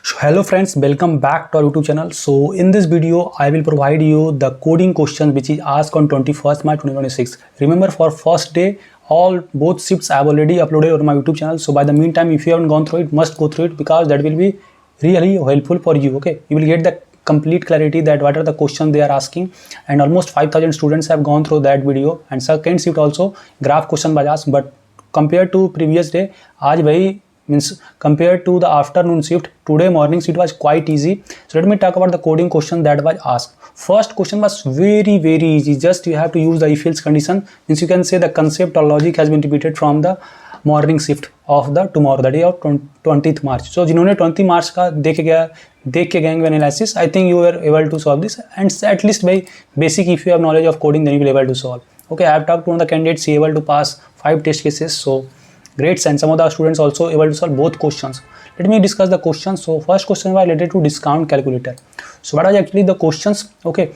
So hello friends, welcome back to our YouTube channel. So in this video I will provide you the coding questions which is asked on 21st March 2026. Remember, for first day both shifts I have already uploaded on my YouTube channel. So by the meantime, if you haven't gone through it, must go through it because that will be really helpful for you. Okay, you will get the complete clarity that what are the questions they are asking, and almost 5,000 students have gone through that video. And second shift also graph question was asked, but compared to previous day, आज वही means compared to the afternoon shift, today morning shift was quite easy. So let me talk about the coding question that was asked. First question was very easy. Just you have to use the if else condition. Means you can say the concept or logic has been repeated from the morning shift of the tomorrow, that is of 20th March. So जिन्होंने 20 मार्च का देख के गएंगे analysis, I think you were able to solve this, and at least by basic if you have knowledge of coding then you will be able to solve. Okay, I have talked to one of the candidates, he able to pass 5 test cases, so great, and some of the students also able to solve both questions. Let me discuss the questions. So first question was related to discount calculator. So what are actually the questions? Okay,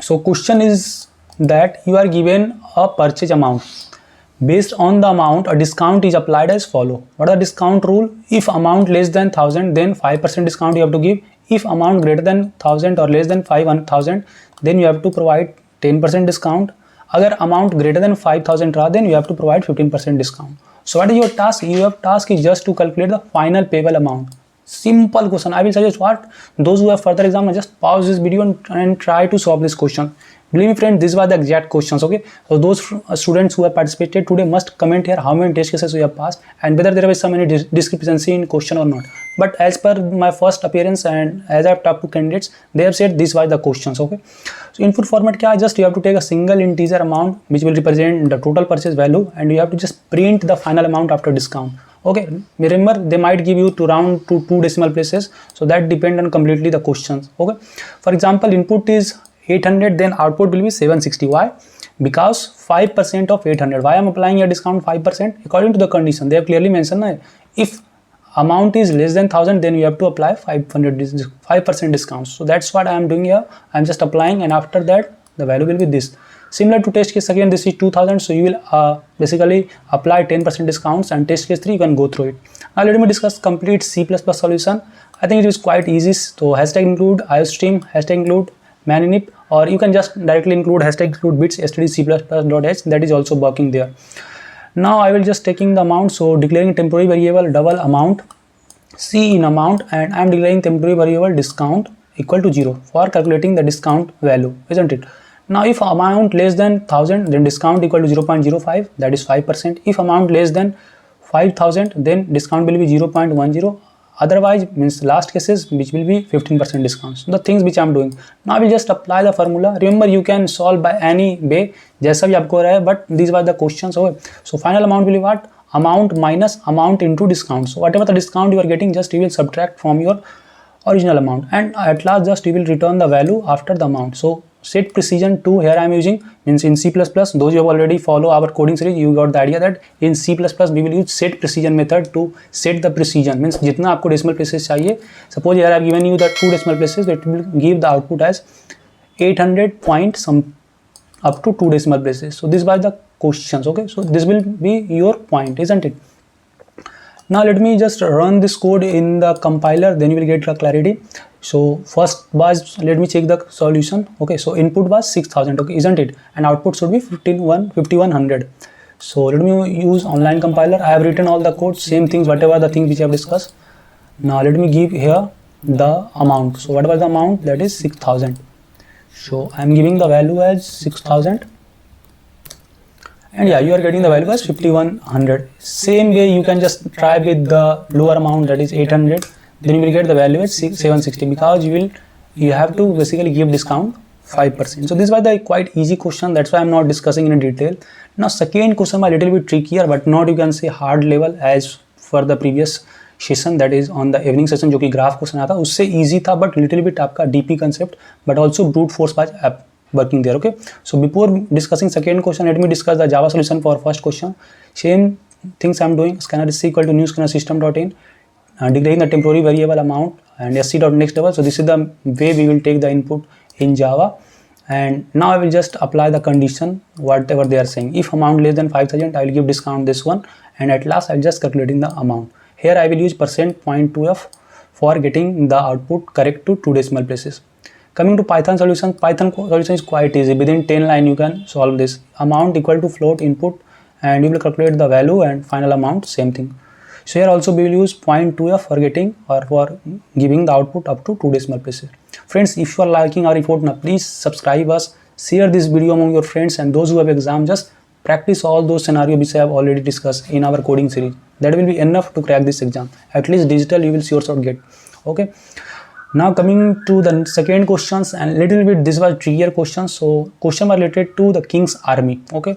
so question is that you are given a purchase amount. Based on the amount, a discount is applied as follow. What is the discount rule? If amount less than 1000, then 5% discount you have to give. If amount greater than 1000 or less than 5,000, then you have to provide 10% discount. अगर amount greater than 5,000 रहा, then you have to provide 15% discount. So what is your task? Your task is just to calculate the final payable amount. Simple question. I will suggest what those who have further exam, just pause this video and try to solve this question. Believe me friends, these were the exact questions. Okay, so those students who have participated today must comment here how many test cases you have passed and whether there was some any discrepancy in question or not. But as per my first appearance and as I have talked to candidates, they have said these were the questions. Okay, so input format kya hai? Just you have to take a single integer amount which will represent the total purchase value, and you have to just print the final amount after discount. Okay, remember they might give you to round to 2 decimal places, so that depend on completely the questions. Okay, for example, input is 800, then output will be 760. Why? Because 5% of 800. Why I am applying a discount 5%? According to the condition, they have clearly mentioned that if amount is less than 1000, then you have to apply 5% discount. So that's what I am doing here. I am just applying, and after that the value will be this. Similar to test case, again this is 2000, so you will basically apply 10% discounts, and test case 3 you can go through it. Now let me discuss complete C++ solution. I think it is quite easy. So hashtag include iostream, hashtag include maninip, or you can just directly include hashtag include bits std_c++.h, that is also working there. Now I will just taking the amount, so declaring temporary variable double amount C in amount, and I am declaring temporary variable discount equal to 0 for calculating the discount value, isn't it? Now if amount less than 1000, then discount equal to 0.05, that is 5%. If amount less than 5000, then discount will be 0.10. Otherwise means last cases which will be 15% discounts. The things which I am doing now, I will just apply the formula. Remember, you can solve by any way जैसा भी आपको रहा है, but these were the questions. Okay, so final amount will be what? Amount minus amount into discount. So whatever the discount you are getting, just you will subtract from your original amount, and at last just you will return the value after the amount. So set precision 2 here I am using, means in C++, those you have already follow our coding series, you got the idea that in C++ we will use set precision method to set the precision. Means जितना आपको decimal places चाहिए, suppose here I have given you the 2 decimal places, that will give the output as 800 point some up to 2 decimal places. So this was the questions. Okay, so this will be your point, isn't it? Now let me just run this code in the compiler, then you will get the clarity. So first was, let me check the solution. Okay, so input was 6000, okay, isn't it? And output should be 5100. So let me use online compiler. I have written all the code, same things, whatever the things which I have discussed. Now let me give here the amount. So what was the amount? That is 6000. So I am giving the value as 6000. And yeah, you are getting the value as 5100. Same way you can just try with the lower amount, that is 800. Then you will get the value as 760, because you have to basically give discount 5%. So this was the quite easy question. That's why I'm not discussing in detail. Now second question was a little bit trickier, but not, you can say, hard level as for the previous session, that is on the evening session जो कि graph question आया था, उससे easy था, but little bit आपका DP concept, but also brute force was working there. Okay, so before discussing second question, let me discuss the Java solution for first question. Same things I'm doing. Scanner is equal to new scanner system.in, declaring the temporary variable amount and sc.next level. So this is the way we will take the input in Java, and now I will just apply the condition whatever they are saying. If amount less than 5000, I will give discount this one, and at last I'll just calculating the amount. Here I will use %.2f for getting the output correct to 2 decimal places. Coming to Python solution solution is quite easy. Within 10 line you can solve this. Amount equal to float input, and you will calculate the value, and final amount same thing. So here also we will use 0.2f for getting or for giving the output up to 2 decimal places. Friends, if you are liking our report now, please subscribe us, share this video among your friends, and those who have exam, just practice all those scenarios which I have already discussed in our coding series. That will be enough to crack this exam. At least digital you will sure shot get. Okay. Now coming to the second questions, and little bit this was trickier questions. So question was related to the king's army. Okay.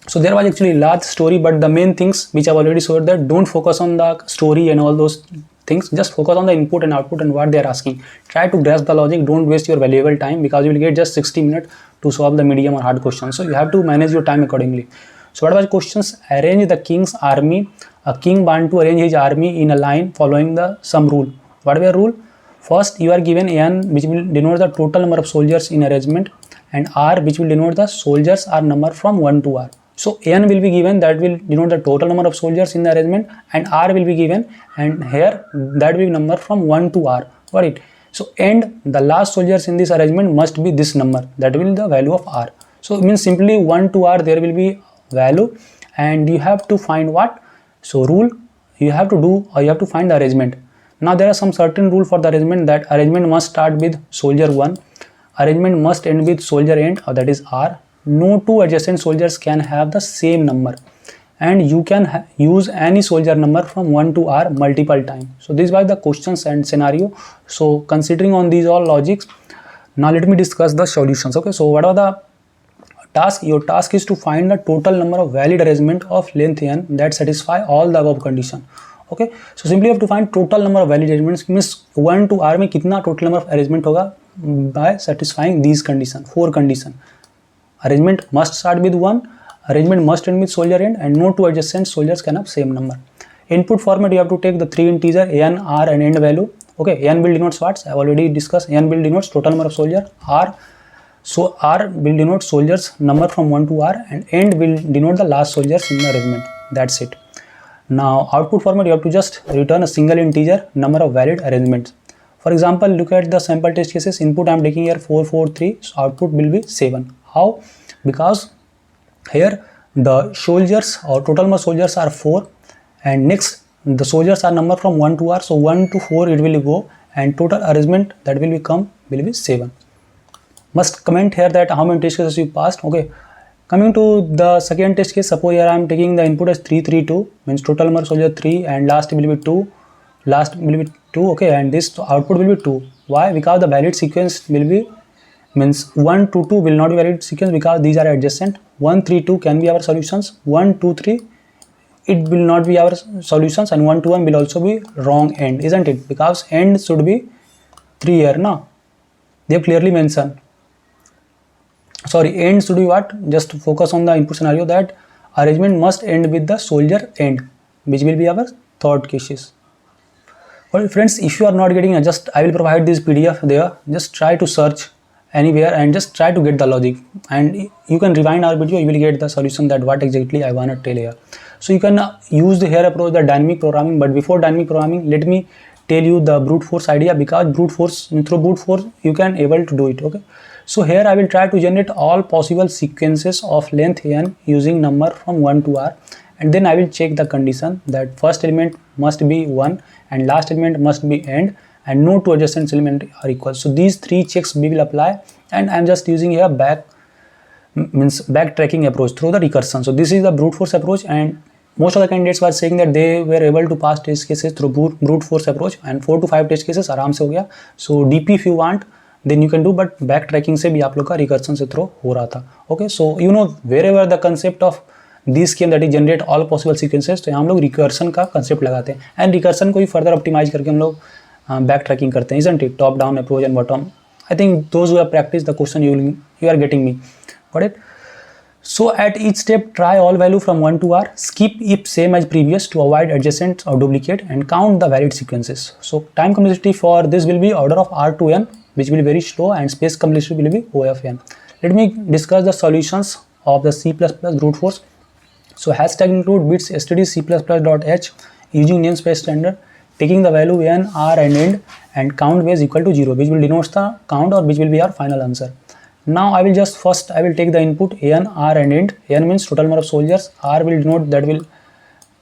So there was actually large story, but the main things which I've already showed, that don't focus on the story and all those things, just focus on the input and output and what they are asking. Try to grasp the logic, don't waste your valuable time, because you will get just 60 minutes to solve the medium or hard questions. So you have to manage your time accordingly. So what was questions? Arrange the king's army. A king want to arrange his army in a line following the some rule. What were rule? First, you are given N, which will denote the total number of soldiers in arrangement, and R, which will denote the soldiers are number from 1 to R. So N will be given, that will denote the total number of soldiers in the arrangement, and R will be given, and here that will be number from 1 to R. Got it? So and the last soldiers in this arrangement must be this number, that will be the value of R. So it means simply 1 to R there will be value, and you have to find what? So rule you have to do, or you have to find the arrangement. Now there are some certain rule for the arrangement, that arrangement must start with soldier 1, arrangement must end with soldier end, or that is R. No two adjacent soldiers can have the same number, and you can use any soldier number from 1 to R multiple times. So this was the questions and scenario. So considering on these all logics, now let me discuss the solutions. Okay, so what are the task? Your task is to find the total number of valid arrangement of length n that satisfy all the above condition. Okay, so simply you have to find total number of valid arrangements, means 1 to R में कितना total number of arrangement होगा by satisfying these condition, 4 condition. Arrangement must start with 1, arrangement must end with soldier end, and no two adjacent soldiers can have same number. Input format, you have to take the 3 integer n, R and end value. Okay, n will denote what? I have already discussed. N will denote total number of soldier. So R will denote soldiers number from 1 to R, and end will denote the last soldiers in the arrangement. That's it. Now output format, you have to just return a single integer number of valid arrangements. For example, look at the sample test cases. Input I am taking here 4, 4, 3. So output will be 7. How? Because here the soldiers or total number of soldiers are 4, and next the soldiers are number from 1 to R. So 1 to 4 it will go, and total arrangement that will be 7. Must comment here that how many test cases you passed. Okay. Coming to the second test case, suppose here I am taking the input as 3, 3, 2, means total number of soldier 3, and last will be 2, last will be 2, okay, and this output will be 2. Why? Because the valid sequence will be, means 1, 2, 2 will not be valid sequence because these are adjacent. 1, 3, 2 can be our solutions, 1, 2, 3 it will not be our solutions, and 1, 2, 1 will also be wrong end, isn't it? Because end should be 3 here, no? They have clearly mentioned. Sorry, end should be what? Just focus on the input scenario, that arrangement must end with the soldier end, which will be our third cases. Well friends, if you are not getting just I will provide this PDF there, just try to search anywhere and just try to get the logic, and you can rewind our video, you will get the solution that what exactly I want to tell here. So you can use the here approach, the dynamic programming, but before dynamic programming let me tell you the brute force idea, because brute force, through brute force you can able to do it. Okay, so here I will try to generate all possible sequences of length n using number from 1 to R, and then I will check the condition that first element must be 1 and last element must be end, and no two adjacent elements are equal. So these 3 checks we will apply, and I am just using here backtracking approach through the recursion. So this is the brute force approach, and most of the candidates were saying that they were able to pass test cases through brute force approach, and 4 to 5 test cases आराम से हो गया. So DP if you want then you can do, but backtracking से भी आप लोग का recursion से throw हो रहा था. Okay, so you know wherever the concept of this scheme that is generate all possible sequences, तो यहाँ हम लोग recursion का concept लगाते हैं, and recursion को भी further optimize करके हम लोग backtracking करते हैं, isn't it? Top down approach and bottom. I think those who have practiced the question you are getting me. Got it? So at each step try all value from 1 to R, skip if same as previous to avoid adjacent or duplicate, and count the valid sequences. So time complexity for this will be order of R to N, which will be very slow, and space complexity will be O of N. Let me discuss the solutions of the C++ brute force. So hashtag include bits std c++.h using namespace standard. taking the value n, r and end and count base equal to 0, which will denote the count or which will be our final answer. Now I will just first I will take the input n, r and end. n means total number of soldiers, r will denote that will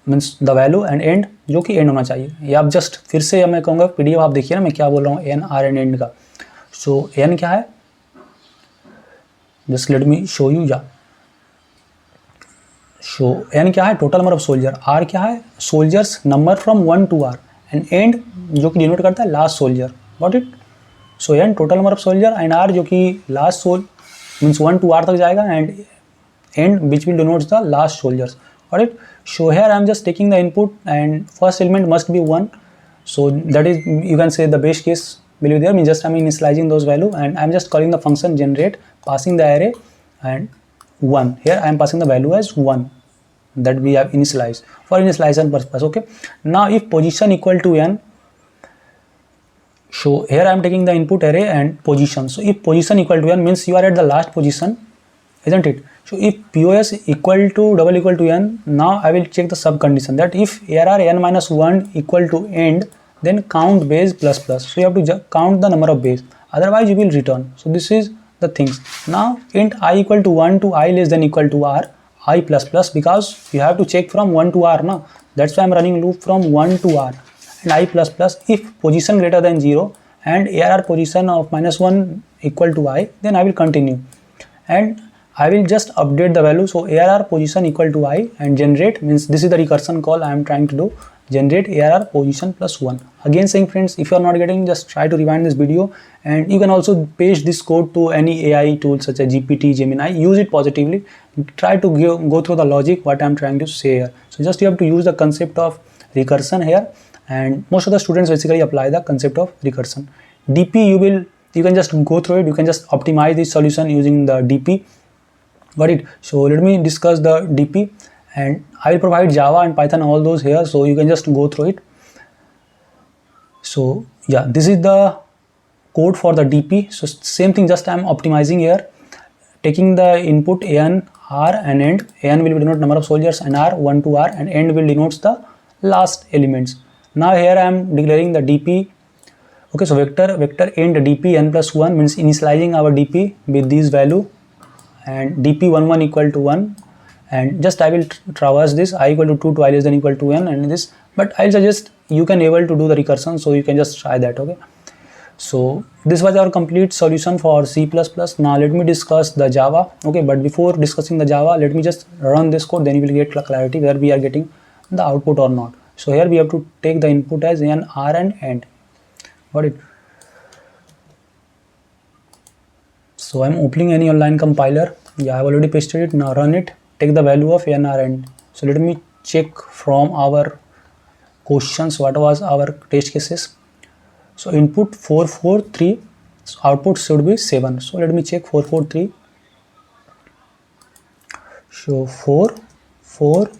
means the value and end जो कि end होना चाहिए. ये आप just फिर से मैं कहूँगा PDF आप देखिए ना मैं क्या बोल रहा हूँ n, r and end का. So n क्या है, just let me show you. या so n क्या है, total number of soldier. r क्या है, soldiers number from 1 to r and end जो कि डिनोट करता है last soldier. Got it. So n total number of soldier and r जो कि लास्ट सोल मीन्स 1 to r तक जाएगा and end which will denotes the last soldiers. Got it. So here I am just taking the input and first element must be 1, so that is you can say the base case will be there. Means just I am initializing those value and I am just calling the function generate, passing the array and 1. Here I am passing the value as 1 that we have initialized for initialization purpose. Okay, now if position equal to n, so here I am taking the input array and position. So if position equal to n means you are at the last position, isn't it? So if POS equal to double equal to n, now I will check the sub condition that if ARR n minus 1 equal to end, then count base plus plus. So you have to count the number of base, otherwise you will return. So this is the things. Now int I equal to 1 to I less than equal to r, I plus plus, because you have to check from 1 to r now. That's why I am running loop from 1 to r and I plus plus. If position greater than 0 and ARR position of minus 1 equal to I, then I will continue and I will just update the value. So ARR position equal to I and generate means this is the recursion call I am trying to do. Generate ARR position plus 1. Again saying friends, if you are not getting, just try to rewind this video and you can also paste this code to any AI tool such as GPT, Gemini. Use it positively. Try to go through the logic what I am trying to say here. So just you have to use the concept of recursion here, and most of the students basically apply the concept of recursion. DP you can just go through it. You can just optimize this solution using the DP. Got it. So let me discuss the DP and I will provide Java and Python all those here, so you can just go through it. So yeah, this is the code for the DP. So same thing, just I am optimizing here, taking the input an, r and end. An will denote number of soldiers and r 1 to r and end will denotes the last elements. Now here I am declaring the DP. Okay, so vector end DP n plus 1 means initializing our DP with this value and dp11 equal to 1 and just I will traverse this I equal to 2 to I less than equal to n and this, but I'll suggest you can able to do the recursion, so you can just try that. Okay, so this was our complete solution for C++. Now let me discuss the Java. Okay, but before discussing the Java, let me just run this code, then you will get clarity where we are getting the output or not. So here we have to take the input as n, r and end. Got it. So I'm opening any online compiler. Yeah, I've already pasted it. Now run it. Take the value of n, r, end. So let me check from our questions what was our test cases. So input 443. So output should be 7. So let me check 443. So 4, 4,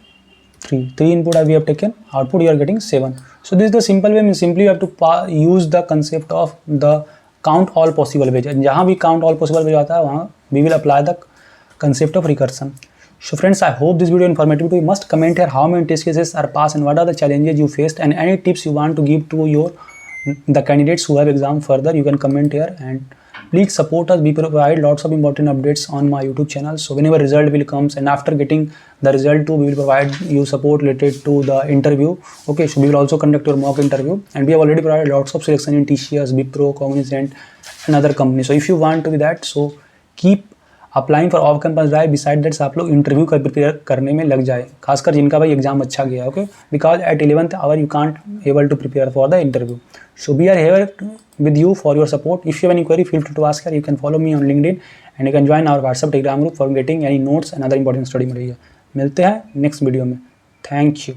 3. 3 input we have taken. Output you are getting 7. So this is the simple way. Means simply you have to use the concept of the count all possible ways. जहाँ भी count all possible ways आता है वहाँ we will apply the concept of recursion. So friends, I hope this video informative to you. Must comment here how many test cases are passed and what are the challenges you faced and any tips you want to give to the candidates who have exam further. You can comment here and please support us. We provide lots of important updates on my YouTube channel. So whenever result will comes and after getting the result too, we will provide you support related to the interview. Okay, so we will also conduct your mock interview and we have already provided lots of selection in TCS, Wipro, Cognizant and other companies. So if you want to be that, so keep applying for off campus drive. Beside that's आप लोग interview का prepare करने में लग जाए, खासकर जिनका भाई एग्जाम अच्छा गया. Okay, because at 11th hour you can't able to prepare for the interview. So we are here with you for your support. If you have any query, feel free to ask her. You can follow me on LinkedIn and you can join our WhatsApp Telegram group for getting any notes and other important study material. मिलते हैं next video में. Thank you.